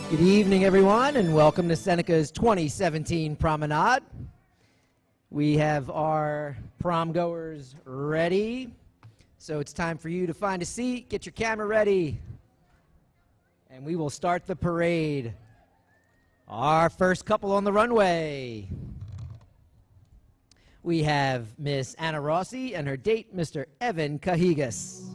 Good evening, everyone, and welcome to Seneca's 2017 Promenade. We have our prom goers ready, so it's time for you to find a seat, get your camera ready, and we will start the parade. Our first couple on the runway. We have Miss Anna Rossi and her date, Mr. Evan Cahigas.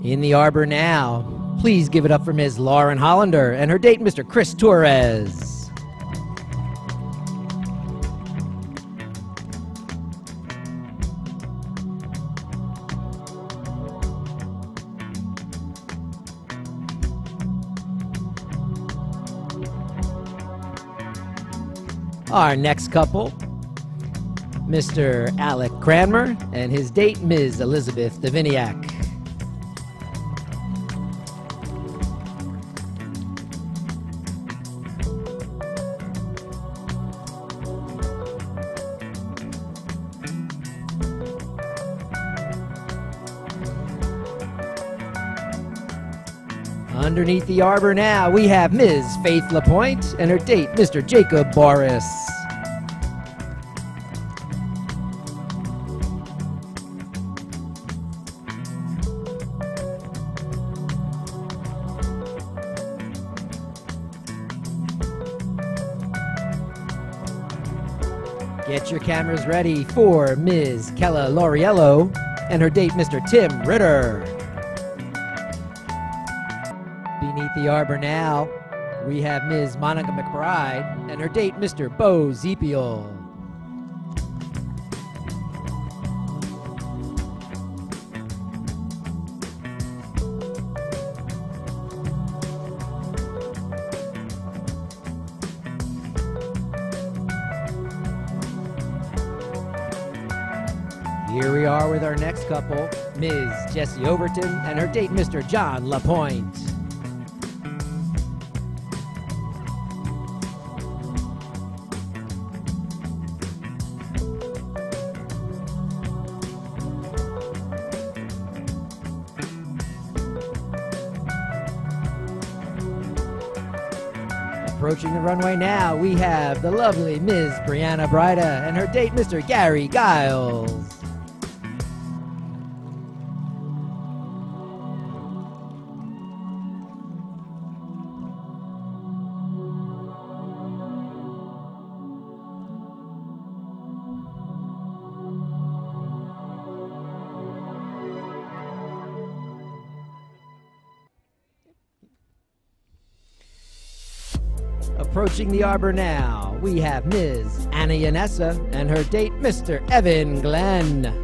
In the arbor now, please give it up for Ms. Lauren Hollander and her date, Mr. Chris Torres. Our next couple, Mr. Alec Cranmer and his date, Ms. Elizabeth Daviniak. Underneath the arbor now, we have Ms. Faith LaPointe and her date, Mr. Jacob Boris. Get your cameras ready for Ms. Kella Lauriello and her date, Mr. Tim Ritter. Beneath the arbor now, we have Ms. Monica McBride and her date, Mr. Bo Zepiel. Here we are with our next couple, Ms. Jessie Overton and her date, Mr. John LaPointe. Approaching the runway now, we have the lovely Ms. Brianna Brida and her date, Mr. Gary Giles. Approaching the arbor now, we have Ms. Anna Yanessa and her date, Mr. Evan Glenn.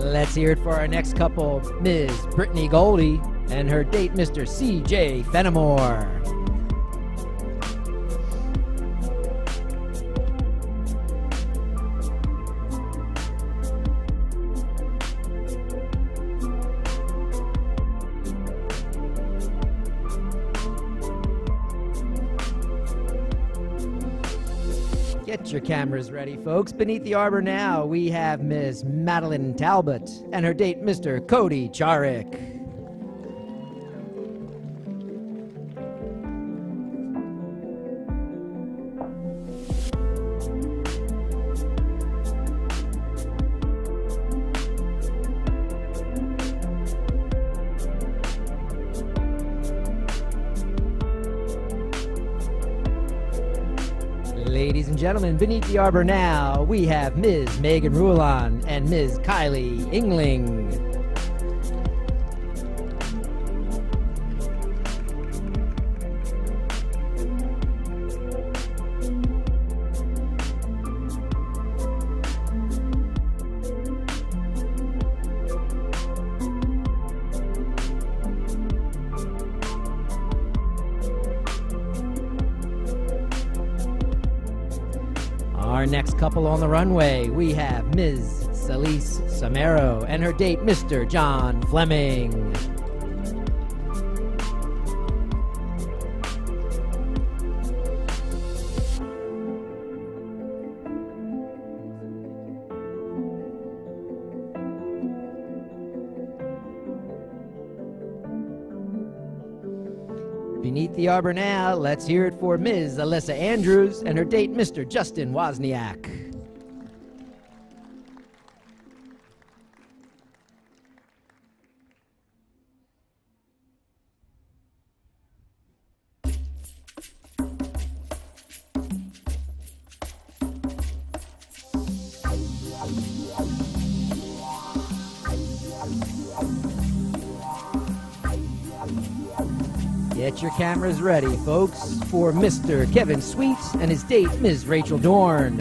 Let's hear it for our next couple, Ms. Brittany Goldie and her date, Mr. C.J. Fenimore. Get your cameras ready, folks. Beneath the arbor now, we have Ms. Madeline Talbot and her date, Mr. Cody Charik. Ladies and gentlemen, beneath the arbor now, we have Ms. Megan Rulon and Ms. Kylie Ingling. Our next couple on the runway, we have Ms. Celise Samero and her date, Mr. John Fleming. Beneath the arbor now, let's hear it for Ms. Alyssa Andrews and her date, Mr. Justin Wozniak. Get your cameras ready, folks, for Mr. Kevin Sweet and his date, Ms. Rachel Dorn.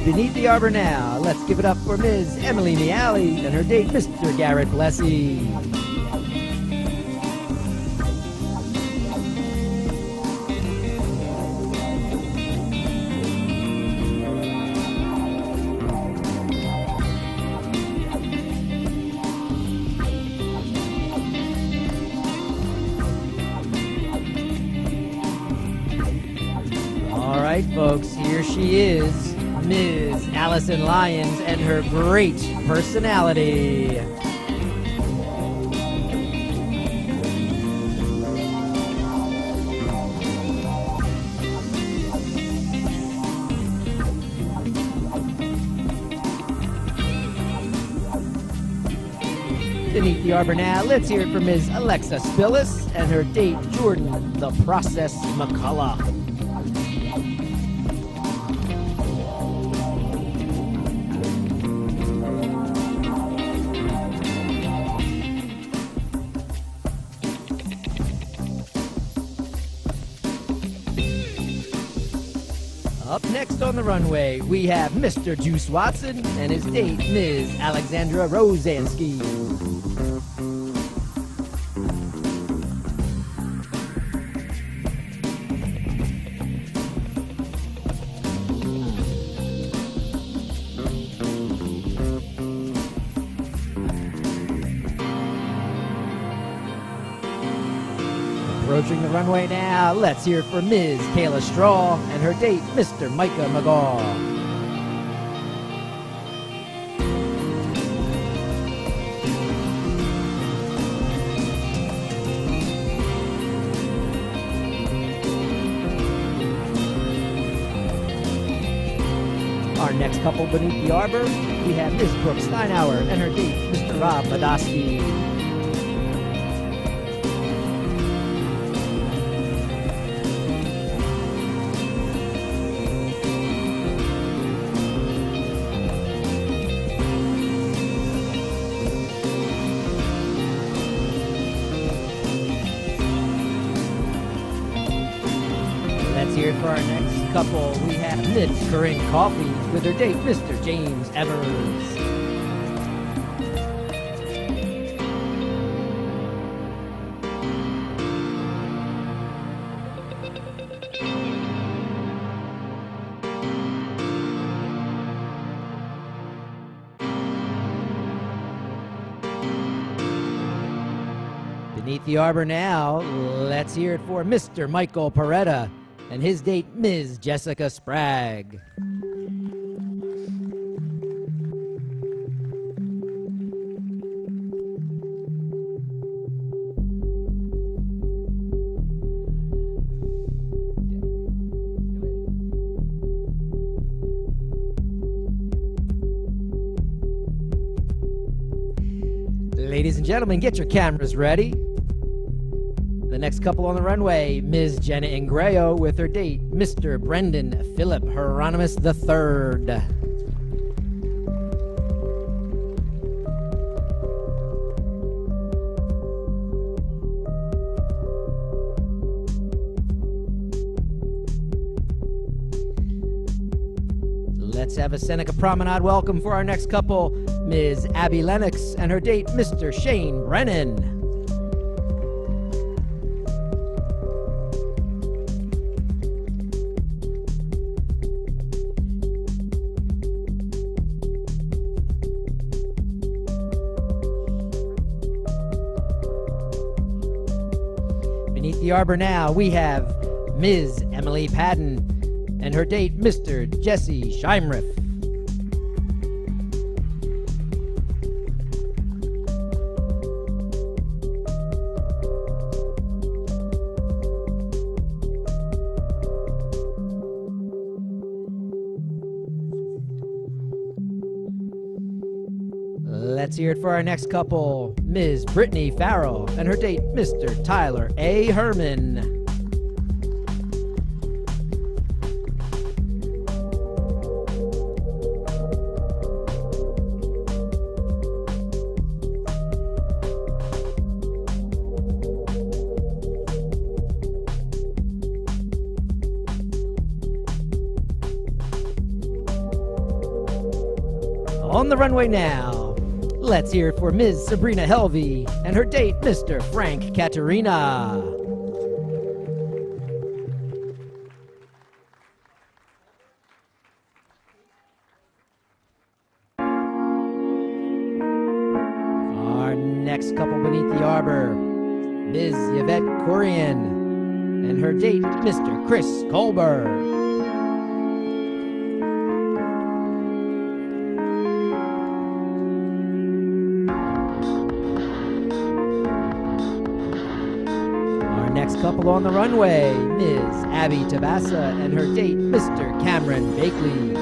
Beneath the arbor now, let's give it up for Ms. Emily Miali and her date, Mr. Garrett Blessy. All right, folks, here she is, Ms. Allison Lyons and her great personality. Beneath the arbor now, let's hear it for Ms. Alexa Spillis and her date, Jordan the Process McCullough. Up next on the runway, we have Mr. Juice Watson and his date, Ms. Alexandra Rosansky. Approaching the runway now, let's hear it for Ms. Kayla Straw and her date, Mr. Micah McGaw. Our next couple beneath the arbor, we have Ms. Brooke Steinauer and her date, Mr. Rob Badowski. Let's hear it for our next couple. We have Miss Corinne Coffey with her date, Mr. James Evers. Beneath the arbor now, let's hear it for Mr. Michael Peretta and his date, Ms. Jessica Spragg. Ladies and gentlemen, get your cameras ready. The next couple on the runway, Ms. Jenna Ingreo with her date, Mr. Brendan Philip Hieronymus III. Let's have a Seneca Promenade welcome for our next couple, Ms. Abby Lennox and her date, Mr. Shane Brennan. Beneath the arbor now, we have Ms. Emily Padden and her date, Mr. Jesse Scheimriff. Let's hear it for our next couple, Ms. Brittany Farrell and her date, Mr. Tyler A. Herman. On the runway now, let's hear it for Ms. Sabrina Helvey and her date, Mr. Frank Katerina. Our next couple beneath the arbor, Ms. Yvette Corian and her date, Mr. Chris Colbert. Next couple on the runway, Ms. Abby Tabassa and her date, Mr. Cameron Bakley.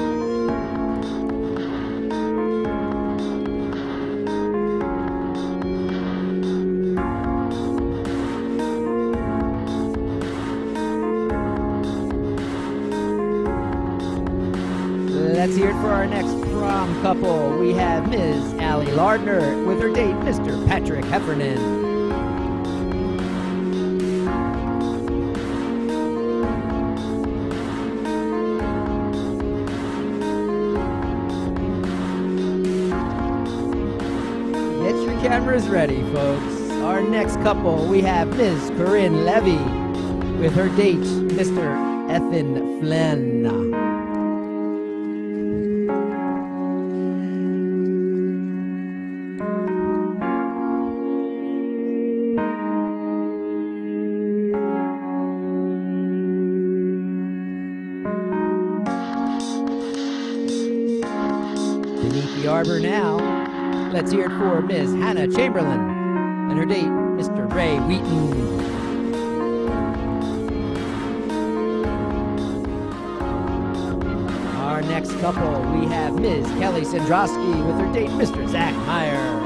Let's hear it for our next prom couple. We have Ms. Allie Lardner with her date, Mr. Patrick Heffernan. Cameras ready, folks. Our next couple, we have Ms. Corinne Levy with her date, Mr. Ethan Flynn. Beneath the arbor now, let's hear it for Ms. Hannah Chamberlain and her date, Mr. Ray Wheaton. Our next couple, we have Ms. Kelly Sandrosky with her date, Mr. Zach Meyer.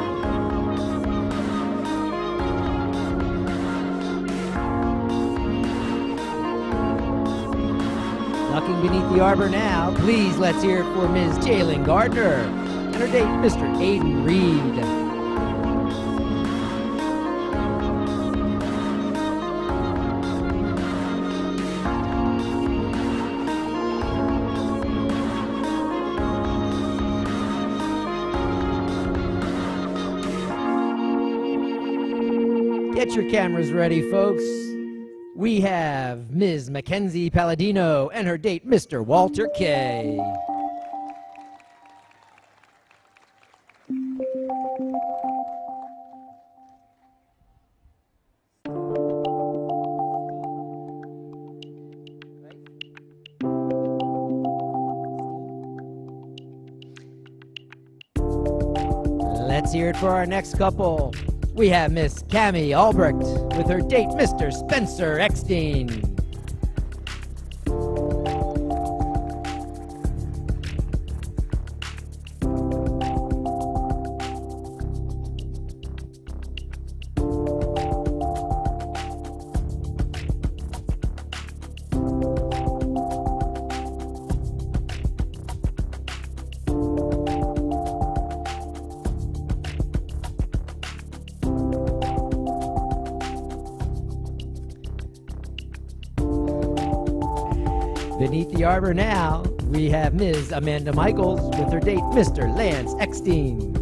Ducking beneath the arbor now, please let's hear it for Ms. Jalen Gardner and her date, Mr. Aiden Reed. Get your cameras ready, folks. We have Ms. Mackenzie Palladino and her date, Mr. Walter Kay. Let's hear it for our next couple. We have Miss Cammie Albrecht with her date, Mr. Spencer Eckstein. Beneath the arbor now, we have Ms. Amanda Michaels with her date, Mr. Lance Eckstein.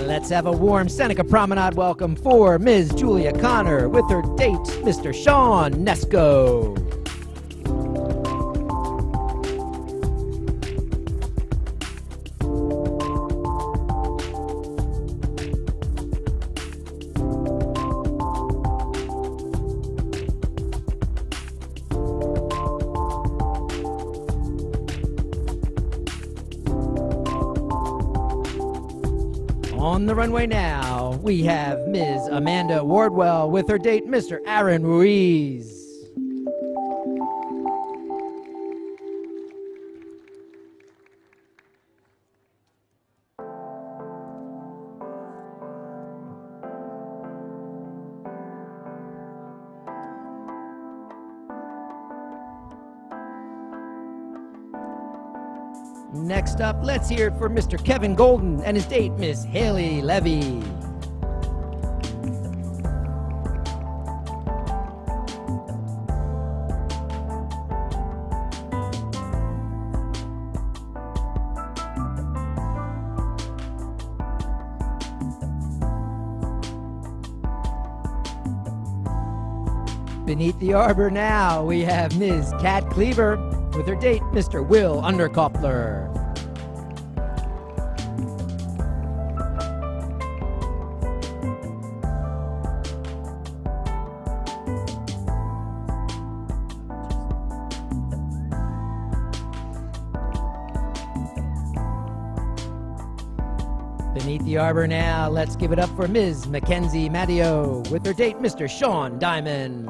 Let's have a warm Seneca Promenade welcome for Ms. Julia Connor with her date, Mr. Sean Nesco. On the runway now, we have Ms. Amanda Wardwell with her date, Mr. Aaron Ruiz. Next up, let's hear it for Mr. Kevin Golden and his date, Miss Haley Levy. Beneath the arbor now, we have Ms. Kat Cleaver with her date, Mr. Will Underkoppler. Beneath the arbor now, let's give it up for Ms. Mackenzie Matteo with her date, Mr. Sean Diamond.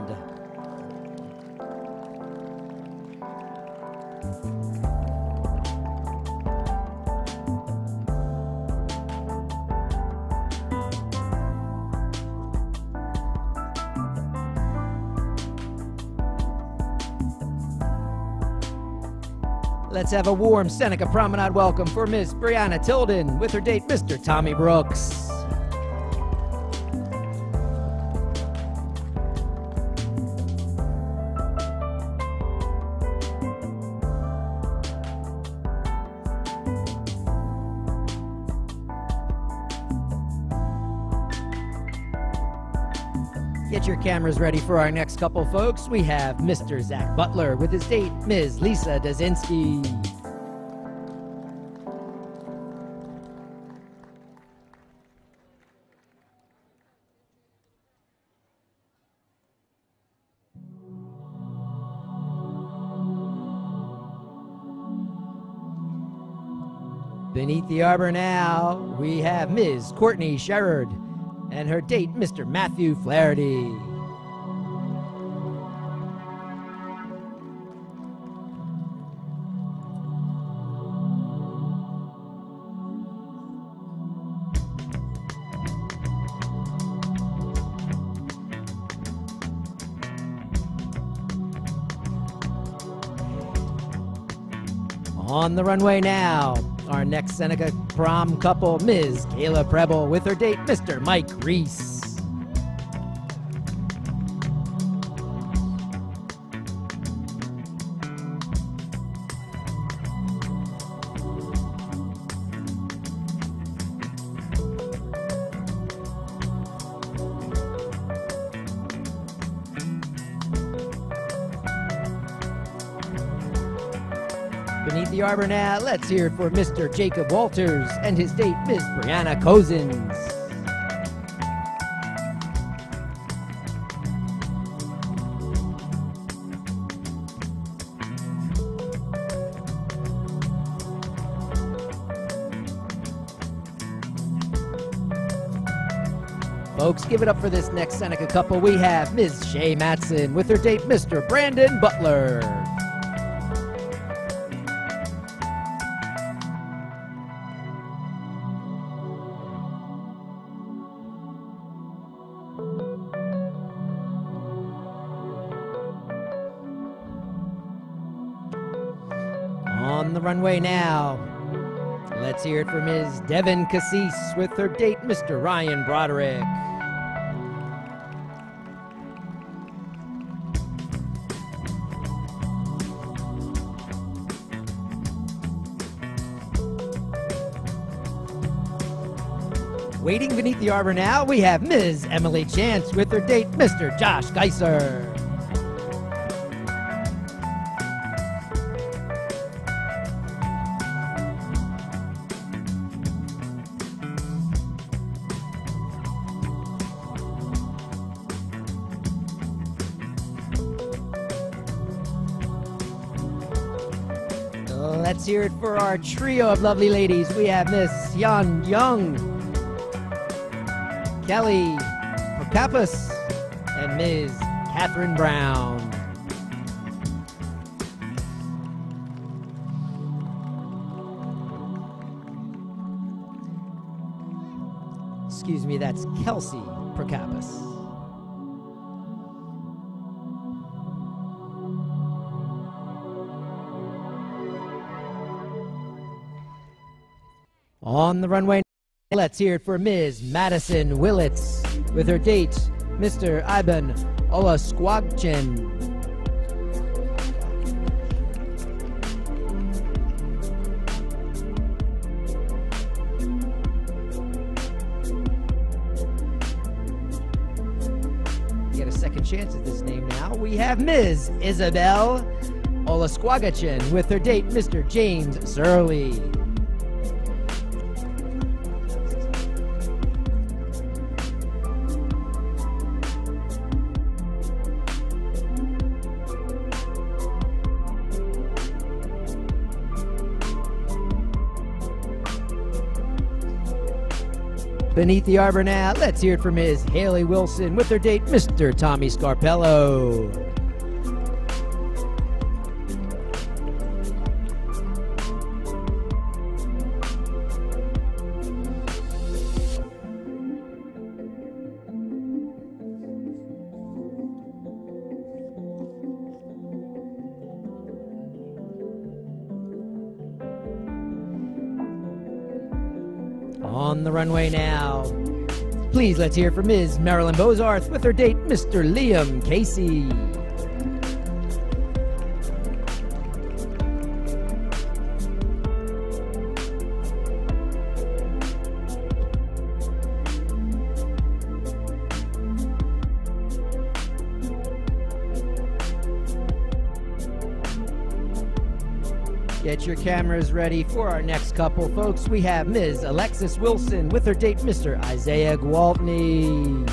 Let's have a warm Seneca Promenade welcome for Miss Brianna Tilden with her date, Mr. Tommy Brooks. Get your cameras ready for our next couple, folks. We have Mr. Zach Butler with his date, Ms. Lisa Dazinski. Beneath the arbor now, we have Ms. Courtney Sherrod and her date, Mr. Matthew Flaherty. On the runway now, our next Seneca prom couple, Ms. Kayla Preble with her date, Mr. Mike Reese. Beneath the arbor now, let's hear it for Mr. Jacob Walters and his date, Miss Brianna Cozens. Folks, give it up for this next Seneca couple. We have Ms. Shay Matson with her date, Mr. Brandon Butler. On the runway now, let's hear it for Ms. Devin Cassis with her date, Mr. Ryan Broderick. Waiting beneath the arbor now, we have Ms. Emily Chance with her date, Mr. Josh Geiser. Let's hear it for our trio of lovely ladies. We have Miss Yan Young, Kelly Procapus, and Ms. Catherine Brown. Excuse me, that's Kelsey Procapus. On the runway, let's hear it for Ms. Madison Willits with her date, Mr. Ivan Olasquagchin. Get a second chance at this name now. We have Ms. Isabel Olasquagchin with her date, Mr. James Surley. Beneath the arbor now, let's hear it for Ms. Haley Wilson with her date, Mr. Tommy Scarpello. On the runway now, please let's hear from Ms. Marilyn Bozarth with her date, Mr. Liam Casey. Get your cameras ready for our next couple, folks. We have Ms. Alexis Wilson with her date, Mr. Isaiah Gwaltney.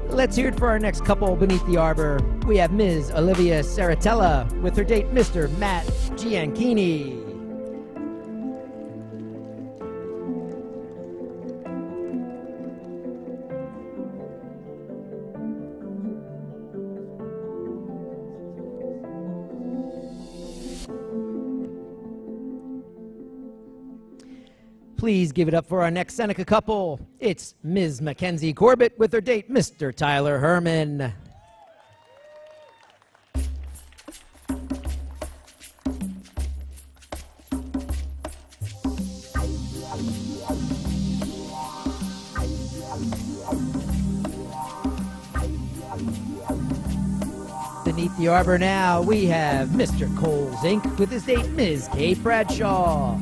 Let's hear it for our next couple beneath the arbor. We have Ms. Olivia Saratella with her date, Mr. Matt Gianchini. Please give it up for our next Seneca couple. It's Ms. Mackenzie Corbett with her date, Mr. Tyler Herman. Beneath the arbor now, we have Mr. Cole Zink with his date, Ms. Kate Bradshaw.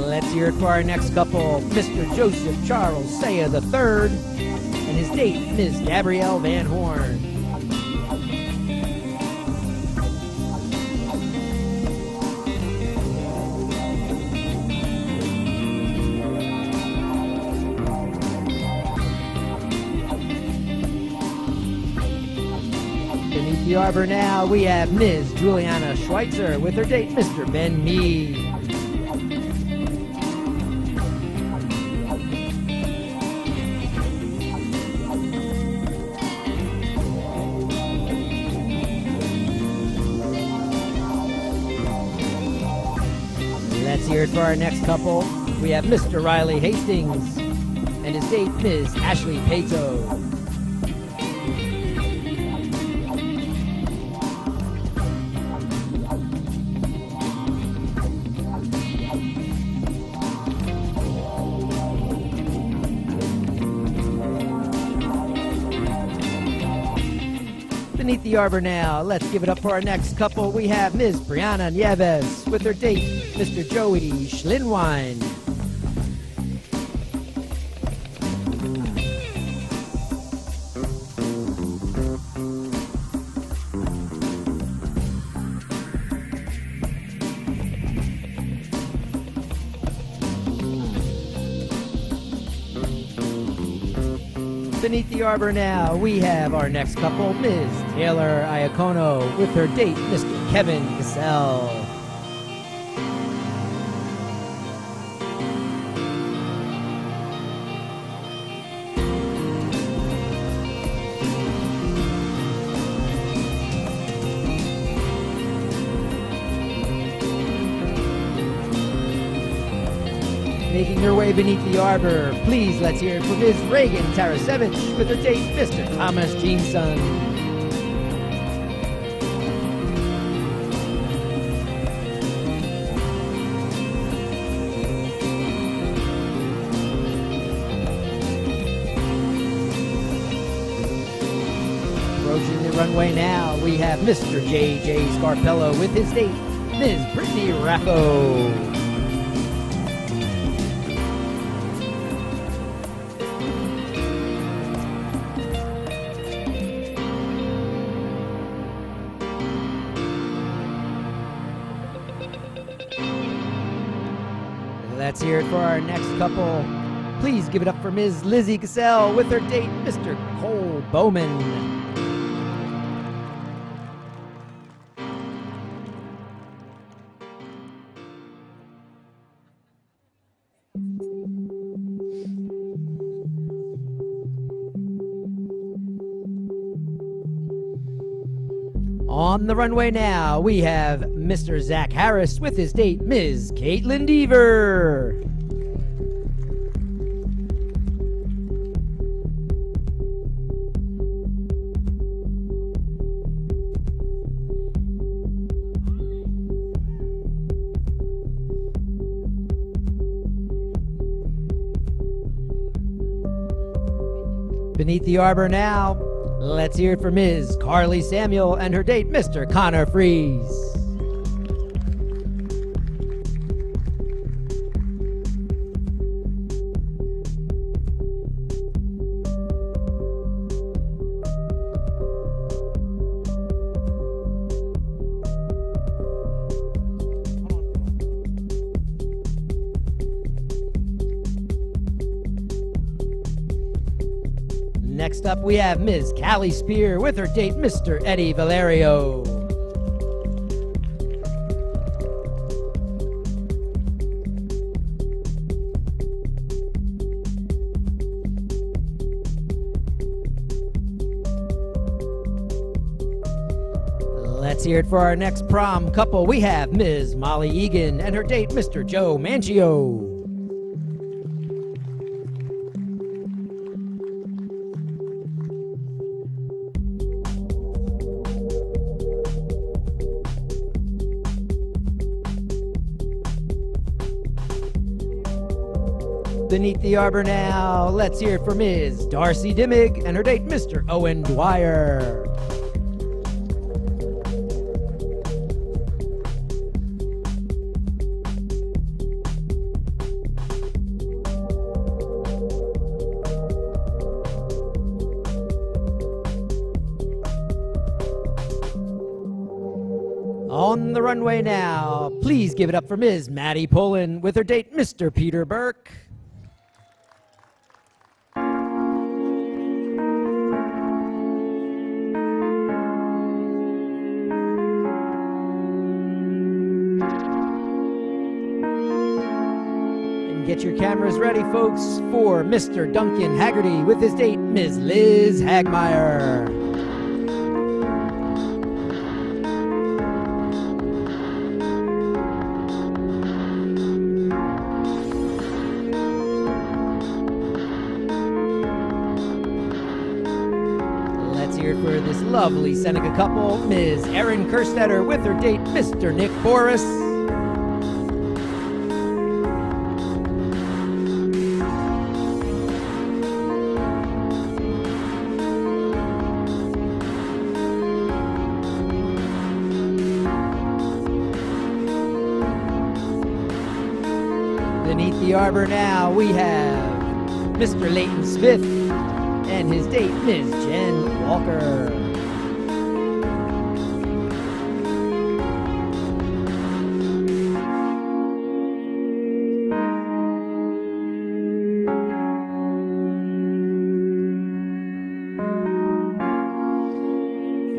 Let's hear it for our next couple, Mr. Joseph Charles Saya III and his date, Ms. Gabrielle Van Horn. Beneath the arbor now, we have Ms. Juliana Schweitzer with her date, Mr. Ben Mead. hear it for our next couple. We have Mr. Riley Hastings and his date, Ms. Ashley Pato. Beneath the arbor now, let's give it up for our next couple. We have Ms. Brianna Nieves with her date, Mr. Joey Schlinwine. Beneath the arbor now, we have our next couple, Ms. Taylor Iacono with her date, Mr. Kevin Cassell. Making her way beneath the arbor, please let's hear it for Ms. Reagan Tarasevich with her date, Mr. Thomas Jeanson. Approaching the runway now, we have Mr. J.J. Scarpello with his date, Ms. Brittany Raffo. Let's hear it for our next couple. Please give it up for Ms. Lizzie Cassell with her date, Mr. Cole Bowman. On the runway now, we have Mr. Zach Harris with his date, Ms. Caitlin Deaver. Beneath the arbor now, let's hear it for Ms. Carly Samuel and her date, Mr. Connor Fries. Next up, we have Ms. Callie Spear with her date, Mr. Eddie Valerio. Let's hear it for our next prom couple. We have Ms. Molly Egan and her date, Mr. Joe Manchio. Beneath the arbor now, let's hear it for Ms. Darcy Dimmig and her date, Mr. Owen Dwyer. On the runway now, please give it up for Ms. Maddie Pullen with her date, Mr. Peter Burke. Get your cameras ready, folks, for Mr. Duncan Haggerty with his date, Ms. Liz Hagmeyer. hear it for this lovely Seneca couple, Ms. Erin Kerstetter with her date, Mr. Nick Boris. Beneath the arbor now, we have Mr. Leighton Smith and his date, Ms. Jen Walker.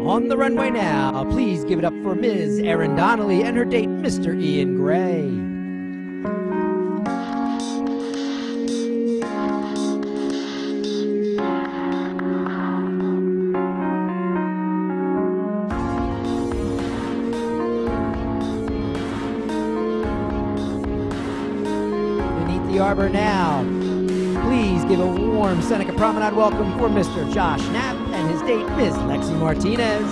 On the runway now, please give it up for Ms. Erin Donnelly and her date, Mr. Ian Gray. The arbor now. Please give a warm Seneca Promenade welcome for Mr. Josh Knapp and his date, Ms. Lexi Martinez.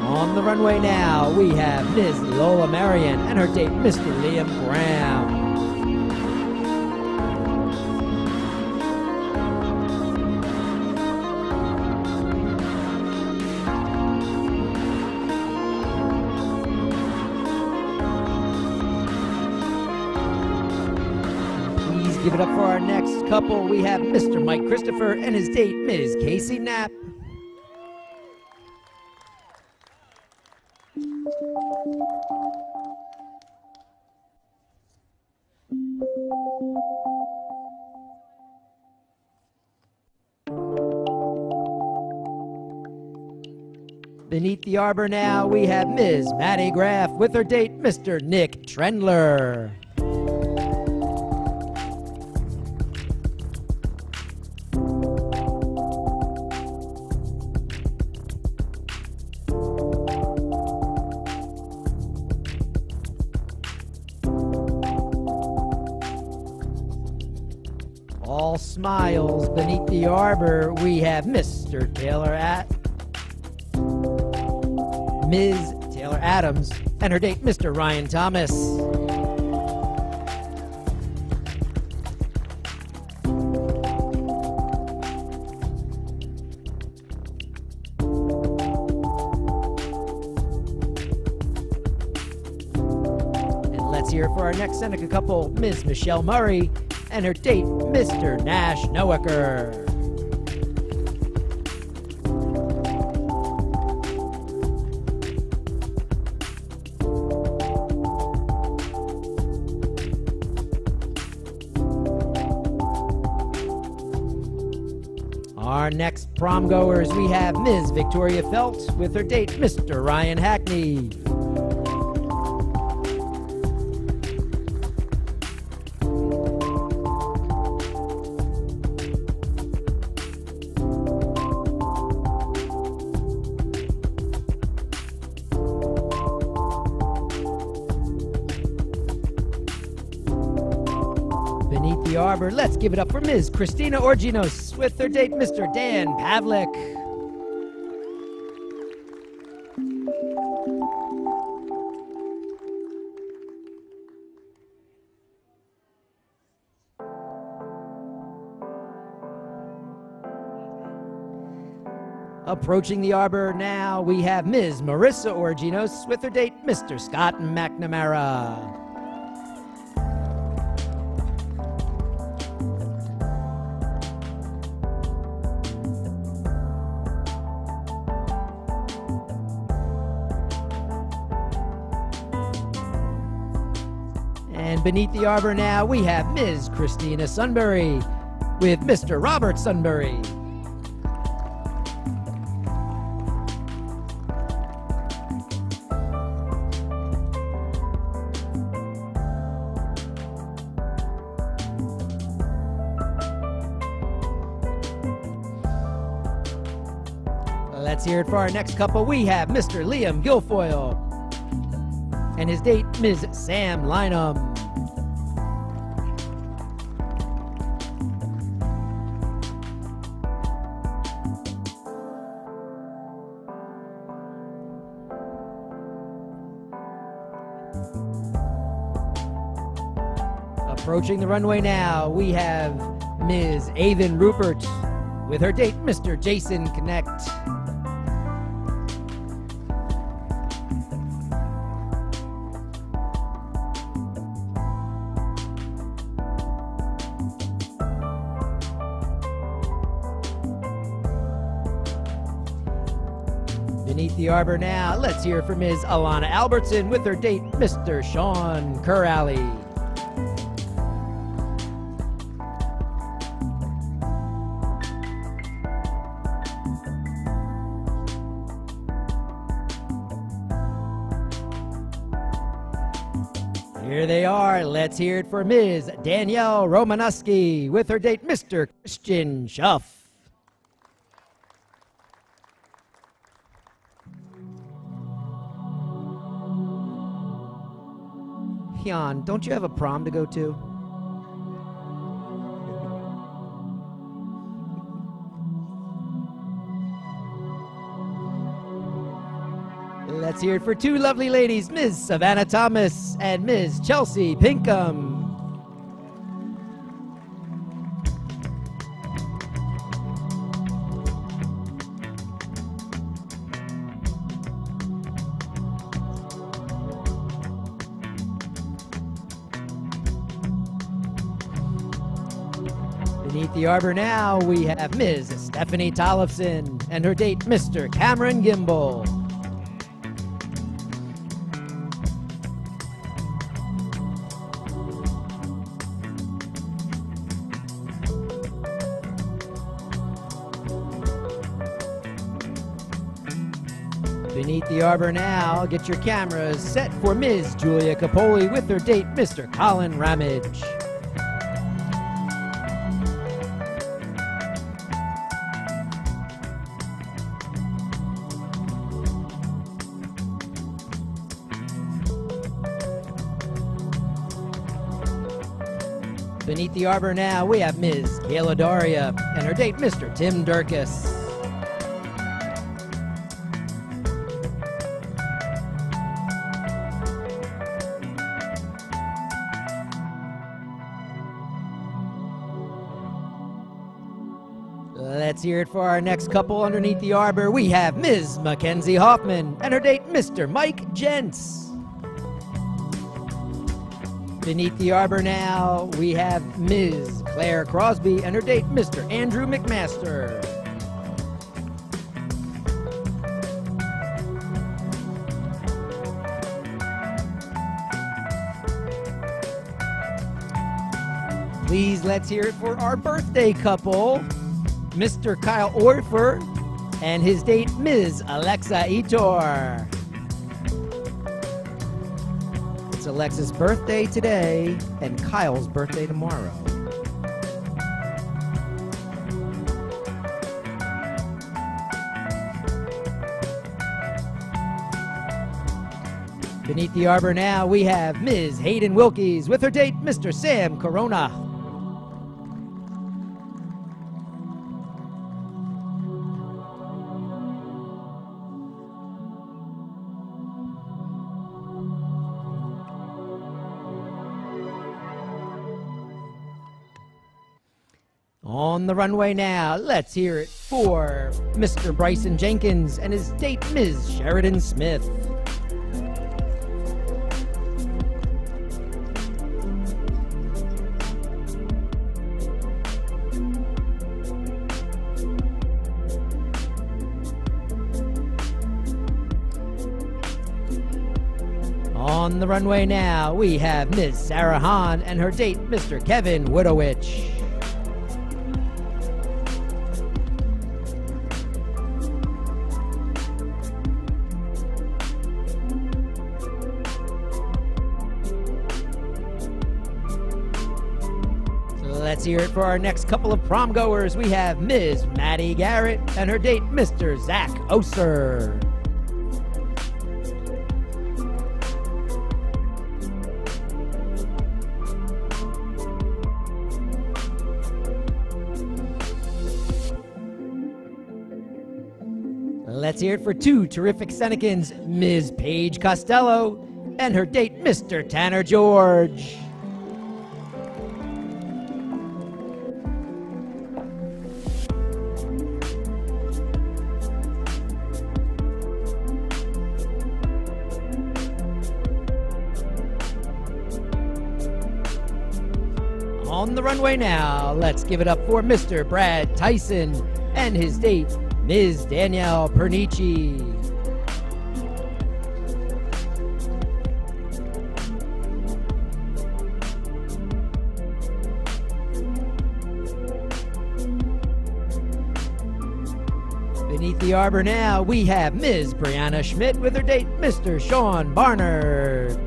On the runway now, we have Ms. Lola Marion and her date, Mr. Liam Graham. Give it up for our next couple. We have Mr. Mike Christopher and his date, Ms. Casey Knapp. Beneath the arbor now, we have Ms. Maddie Graff with her date, Mr. Nick Trendler. All smiles beneath the arbor, we have Mr. Ms. Taylor Adams and her date, Mr. Ryan Thomas. And let's hear it for our next Seneca couple, Ms. Michelle Murray and her date, Mr. Nash Noecker. Our next prom goers, we have Ms. Victoria Felt with her date, Mr. Ryan Hackney. Beneath the arbor, let's give it up for Ms. Christina Orginos with her date, Mr. Dan Pavlik. Approaching the arbor now, we have Ms. Marissa Orginos with her date, Mr. Scott McNamara. And beneath the arbor now, we have Ms. Christina Sunbury with Mr. Robert Sunbury. Let's hear it for our next couple. We have Mr. Liam Guilfoyle and his date, Ms. Sam Lynham. Approaching the runway now, we have Ms. Avon Rupert with her date, Mr. Jason Connect. Beneath the arbor now, let's hear from Ms. Alana Albertson with her date, Mr. Sean Curalley. Here they are. Let's hear it for Ms. Danielle Romanowski with her date, Mr. Christian Schuff. Hyun, don't you have a prom to go to? Let's hear it for two lovely ladies, Ms. Savannah Thomas and Ms. Chelsea Pinkham. Beneath the arbor now, we have Ms. Stephanie Tollefson and her date, Mr. Cameron Gimbel. Beneath the arbor now, get your cameras set for Ms. Julia Capoli with her date, Mr. Colin Ramage. Beneath the arbor now, we have Ms. Kayla Doria and her date, Mr. Tim Durkis. Let's hear it for our next couple underneath the arbor. We have Ms. Mackenzie Hoffman and her date, Mr. Mike Gents. Beneath the arbor now, we have Ms. Claire Crosby and her date, Mr. Andrew McMaster. Please, let's hear it for our birthday couple, Mr. Kyle Orfer and his date, Ms. Alexa Etor. It's Alexa's birthday today and Kyle's birthday tomorrow. Beneath the arbor now, we have Ms. Hayden Wilkies with her date, Mr. Sam Corona. On the runway now, let's hear it for Mr. Bryson Jenkins and his date, Ms. Sheridan Smith. On the runway now, we have Ms. Sarah Hahn and her date, Mr. Kevin Widowich. Let's hear it for our next couple of prom goers. We have Ms. Maddie Garrett and her date, Mr. Zach Oser. Let's hear it for two terrific Senecans, Ms. Paige Costello and her date, Mr. Tanner George. On the runway now, let's give it up for Mr. Brad Tyson and his date, Ms. Danielle Pernici. Beneath the arbor now, we have Ms. Brianna Schmidt with her date, Mr. Sean Barnard.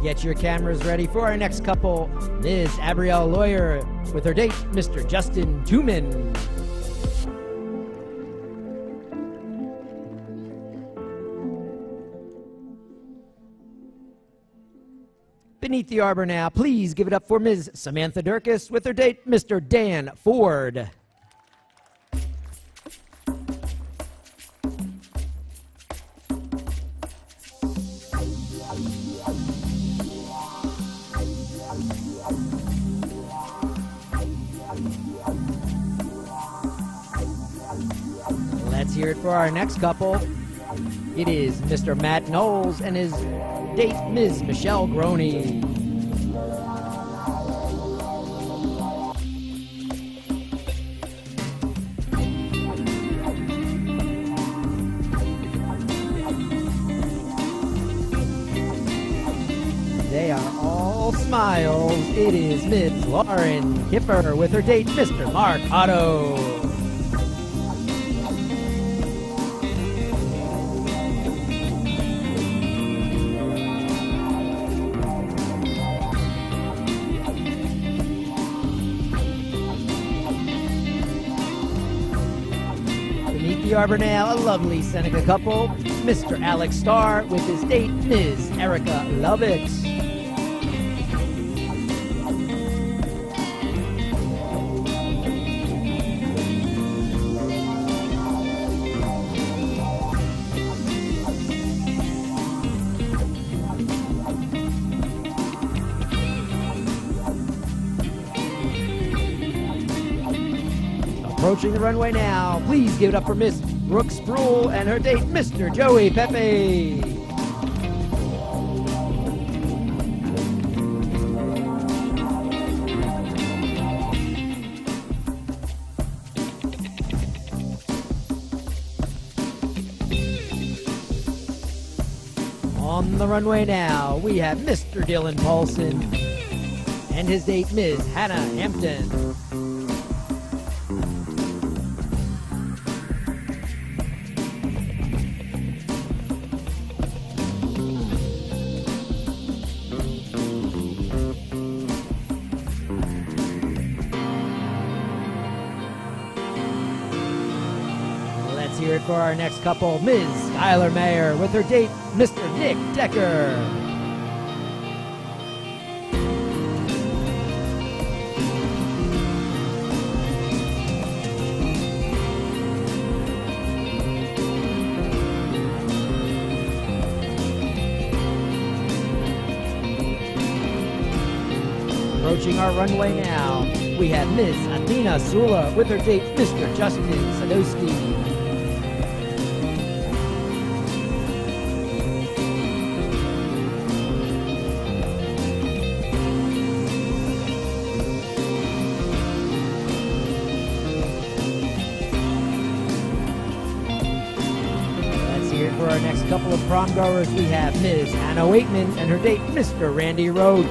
Get your cameras ready for our next couple, Ms. Abrielle Lawyer with her date, Mr. Justin Tuman. Beneath the arbor now, please give it up for Ms. Samantha Durkis with her date, Mr. Dan Ford. Let's hear it for our next couple. It is Mr. Matt Knowles and his date, Ms. Michelle Groney. They are all smiles. It is Ms. Lauren Kipper with her date, Mr. Mark Otto. The arbor now, a lovely Seneca couple, Mr. Alex Starr with his date, Ms. Erica Lovett. Approaching the runway now, please give it up for Miss Brooke Sproul and her date, Mr. Joey Pepe. On the runway now, we have Mr. Dylan Paulson and his date, Ms. Hannah Hampton. Hear it for our next couple, Ms. Skylar Mayer with her date, Mr. Nick Decker. Approaching our runway now, we have Ms. Athena Sula with her date, Mr. Justin Sadowski. For our next couple of prom goers, we have Ms. Anna Waitman and her date, Mr. Randy Roach.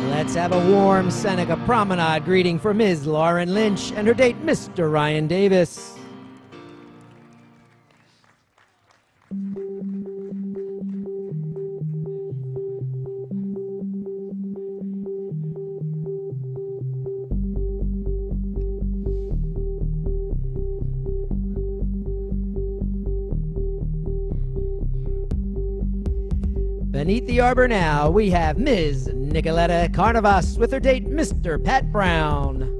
Let's have a warm Seneca Promenade greeting for Ms. Lauren Lynch and her date, Mr. Ryan Davis. Beneath the arbor now, we have Ms. Nicoletta Carnavas with her date, Mr. Pat Brown.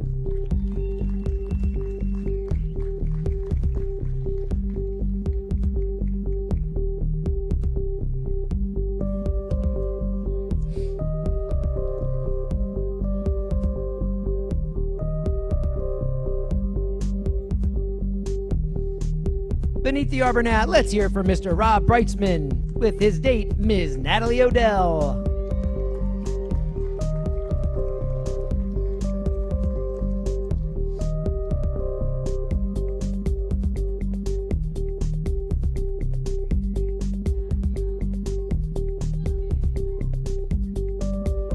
Beneath the arbor now, let's hear from Mr. Rob Brightsman with his date, Ms. Natalie Odell.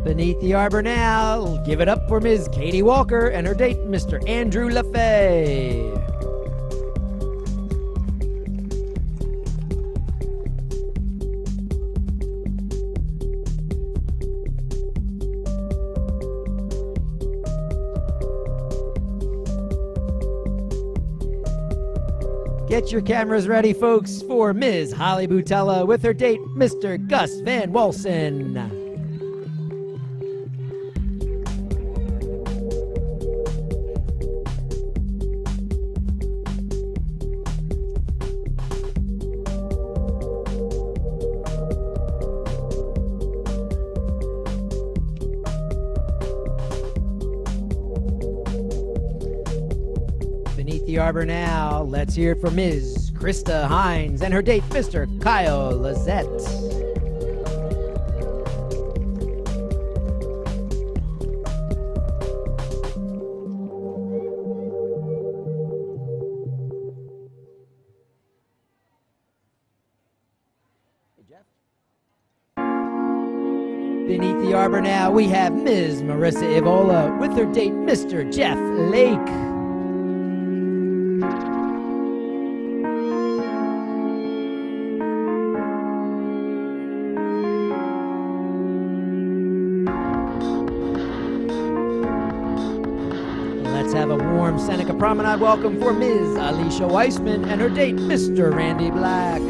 Beneath the arbor now, give it up for Ms. Katie Walker and her date, Mr. Andrew LaFay. Get your cameras ready, folks, for Ms. Holly Butella with her date, Mr. Gus Van Walsen. Beneath the arbor now, let's hear it from Ms. Krista Hines and her date, Mr. Kyle Lizette. Hey, Jeff. Beneath the arbor now, we have Ms. Marissa Ivola with her date, Mr. Jeff Lake. Let's have a warm Seneca Promenade welcome for Ms. Alicia Weissman and her date, Mr. Randy Black.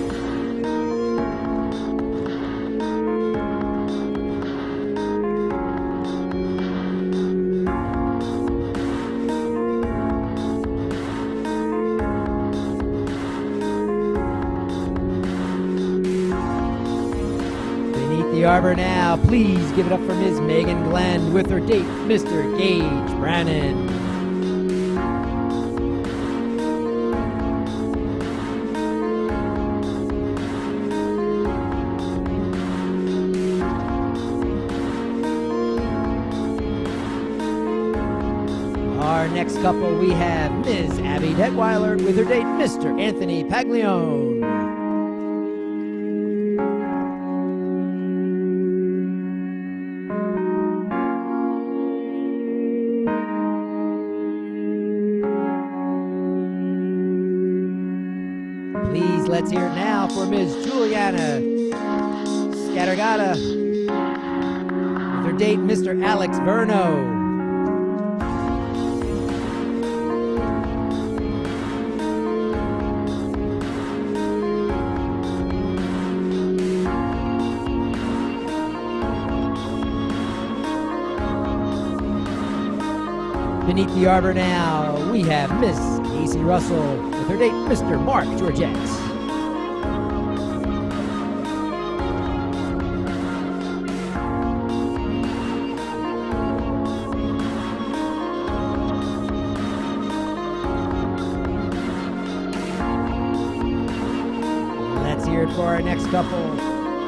Beneath the arbor now, please give it up for Ms. Megan Glenn with her date, Mr. Gage Brannon. Our next couple, we have Ms. Abby Detweiler with her date, Mr. Anthony Paglione. Please, let's hear it now for Ms. Juliana Scattergata with her date, Mr. Alex Verno. Beneath the arbor now, we have Miss Casey Russell with her date, Mr. Mark Georgette. Let's hear it for our next couple.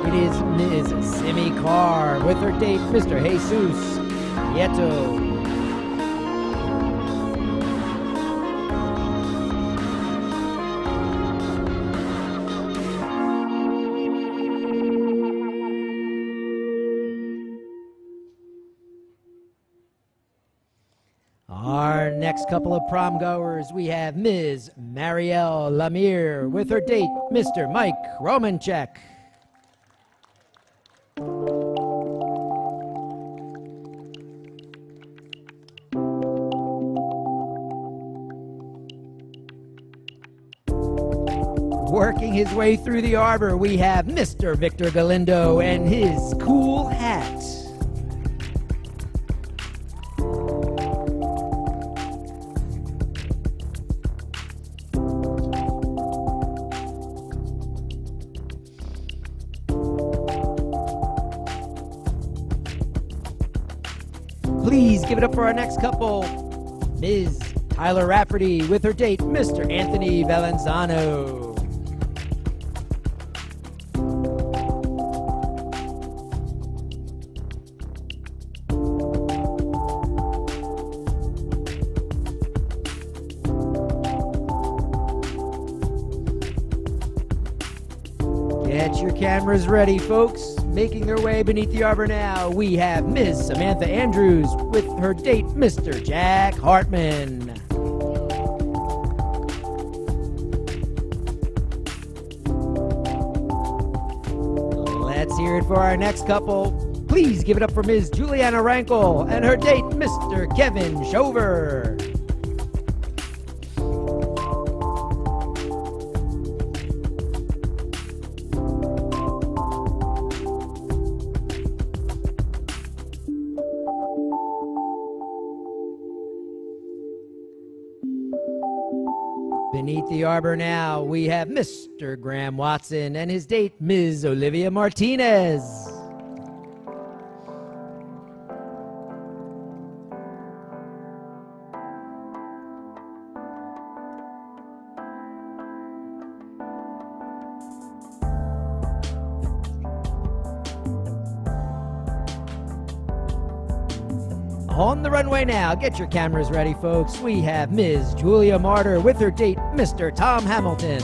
It is Ms. Simi Carr with her date, Mr. Jesus Nieto. next couple of prom goers, we have Ms. Marielle Lemire with her date, Mr. Mike Romanchek. Working his way through the arbor, we have Mr. Victor Galindo and his cool hat. Please give it up for our next couple, Ms. Tyler Rafferty with her date, Mr. Anthony Valenzano. Get your cameras ready, folks. Making their way beneath the arbor now, we have Ms. Samantha Andrews with her date, Mr. Jack Hartman. Let's hear it for our next couple. Please give it up for Ms. Juliana Rankle and her date, Mr. Kevin Shover. Beneath the arbor now, we have Mr. Graham Watson and his date, Ms. Olivia Martinez. On the runway now, get your cameras ready, folks. We have Ms. Julia Martyr with her date, Mr. Tom Hamilton.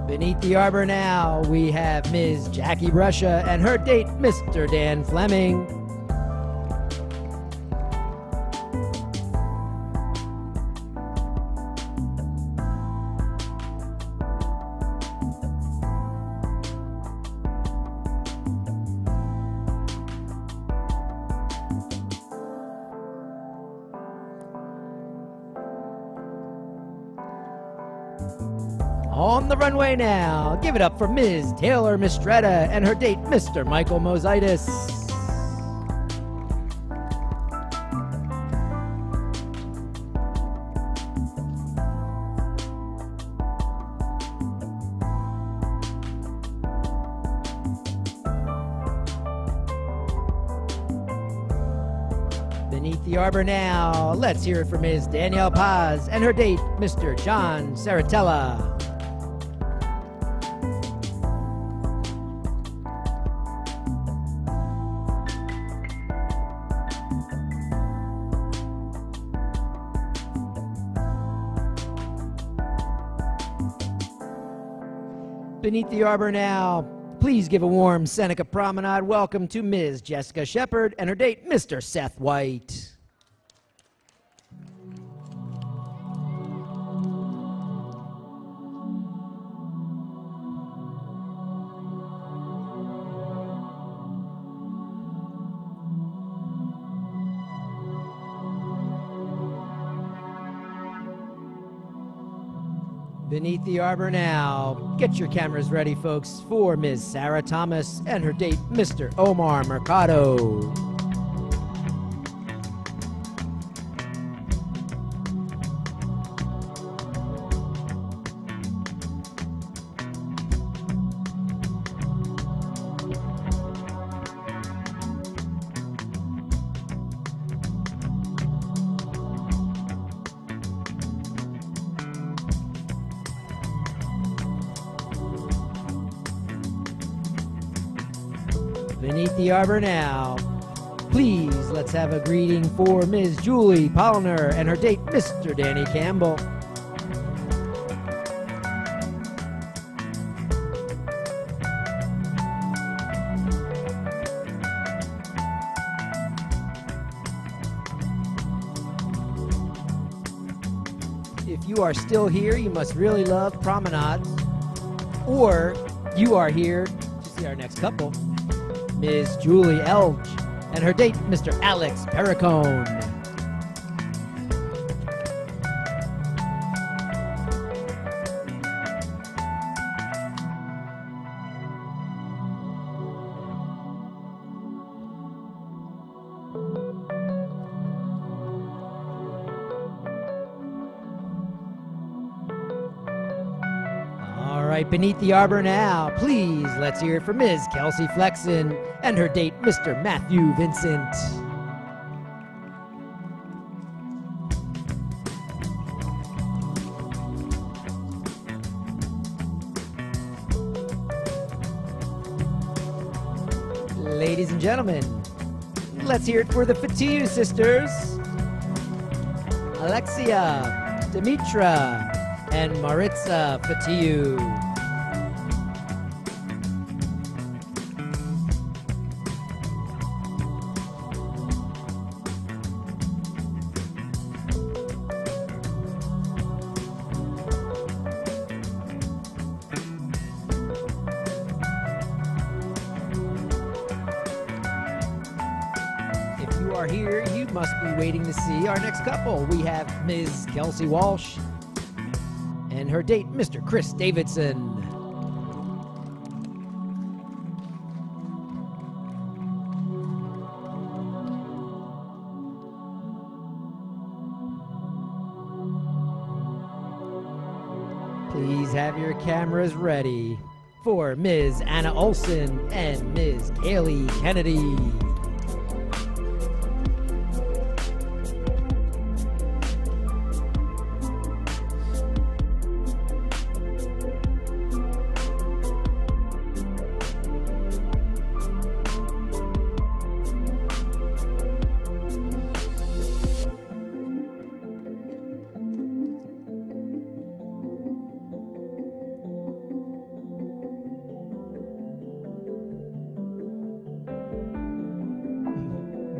Beneath the arbor now, we have Ms. Jackie Brusha and her date, Mr. Dan Fleming. On the runway now, give it up for Ms. Taylor Mistretta and her date, Mr. Michael Mositis. Beneath the arbor now, let's hear it for Ms. Danielle Paz and her date, Mr. John Saratella. Beneath the arbor now, please give a warm Seneca Promenade welcome to Ms. Jessica Shepard and her date, Mr. Seth White. Beneath the arbor now, get your cameras ready, folks, for Ms. Sarah Thomas and her date, Mr. Omar Mercado. Beneath the arbor now, please let's have a greeting for Ms. Julie Polliner and her date, Mr. Danny Campbell. If you are still here, you must really love Promenade. Or you are here to see our next couple, Ms. Julie Elge and her date, Mr. Alex Perricone. All right, beneath the arbor now, please let's hear it for Ms. Kelsey Flexen and her date, Mr. Matthew Vincent. Ladies and gentlemen, let's hear it for the Fatiou sisters, Alexia, Dimitra, and Maritza Fatiou. If you are here, you must be waiting to see our next couple. We have Ms. Kelsey Walsh and her date, Mr. Chris Davidson. Please have your cameras ready for Ms. Anna Olson and Ms. Kaylee Kennedy.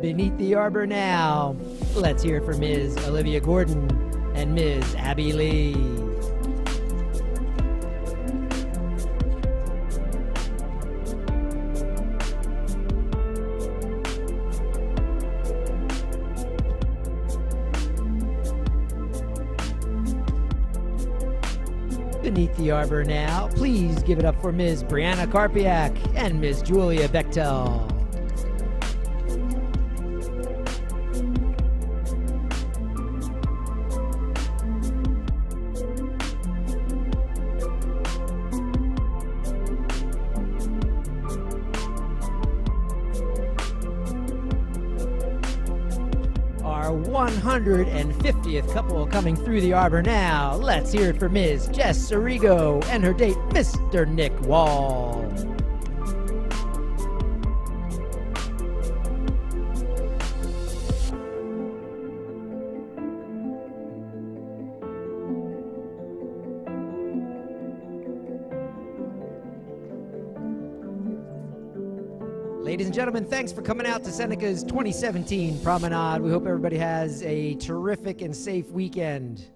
Beneath the arbor now, let's hear it for Ms. Olivia Gordon and Ms. Abby Lee. Beneath the arbor now, please give it up for Ms. Brianna Karpiak and Ms. Julia Bechtel. Our 150th couple coming through the arbor now. Let's hear it for Ms. Jess Arrigo and her date, Mr. Nick Wall. Ladies and gentlemen, thanks for coming out to Seneca's 2017 Promenade. We hope everybody has a terrific and safe weekend.